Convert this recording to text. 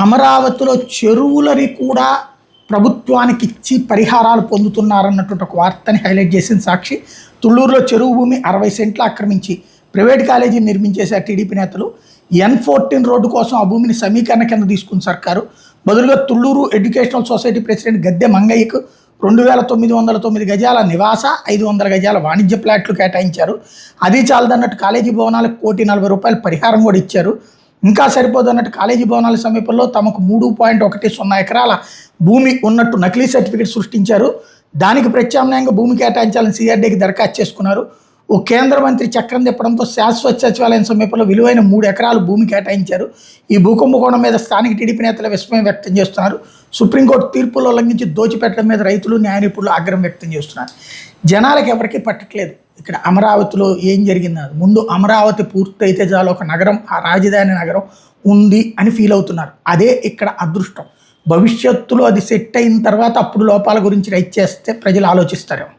అమరావతిలో చెరువులని కూడా ప్రభుత్వానికి ఇచ్చి పరిహారాలు పొందుతున్నారన్నటువంటి ఒక వార్తని హైలైట్ చేసింది సాక్షి. తుళ్ళూరులో చెరువు భూమి 60 సెంట్లు ఆక్రమించి ప్రైవేట్ కాలేజీని నిర్మించేశారు టీడీపీ నేతలు. N14 రోడ్డు కోసం ఆ భూమిని సమీకరణ కింద తీసుకున్న సర్కారు. బదులుగా తుళ్ళూరు ఎడ్యుకేషనల్ సొసైటీ ప్రెసిడెంట్ గద్దె మంగయ్యకు 2909 గజాల నివాస 500 గజాల వాణిజ్య ప్లాట్లు కేటాయించారు. అది చాలదన్నట్టు కాలేజీ భవనాలకు ₹1,40,00,000 పరిహారం కూడా ఇచ్చారు. ఇంకా సరిపోదన్నట్టు కాలేజీ భవనాల సమీపంలో తమకు 3.10 ఎకరాల భూమి ఉన్నట్టు నకిలీ సర్టిఫికెట్ సృష్టించారు. దానికి ప్రత్యామ్నాయంగా భూమి కేటాయించాలని సిఆర్డీకి దరఖాస్తు చేసుకున్నారు. ఓ కేంద్ర మంత్రి చక్రం తిప్పడంతో శాశ్వత సచివాలయం సమీపంలో విలువైన 3 ఎకరాలు భూమి కేటాయించారు. ఈ భూకుంభకోణం మీద స్థానిక టీడీపీ నేతలు విస్మయం వ్యక్తం చేస్తున్నారు. సుప్రీంకోర్టు తీర్పులు ఉల్లంఘించి దోచిపెట్టడం మీద రైతులు న్యాయ నిపుణులు ఆగ్రహం వ్యక్తం చేస్తున్నారు. జనాలకు ఎవరికీ పట్టట్లేదు ఇక్కడ అమరావతిలో ఏం జరిగింది. ముందు అమరావతి పూర్తయితే చాలు ఒక నగరం, ఆ రాజధాని నగరం ఉంది అని ఫీల్ అవుతున్నారు. అదే ఇక్కడ అదృష్టం. భవిష్యత్తులో అది సెట్ అయిన తర్వాత అప్పుడు లోపాల గురించి రైట్ చేస్తే ప్రజలు ఆలోచిస్తారేమో.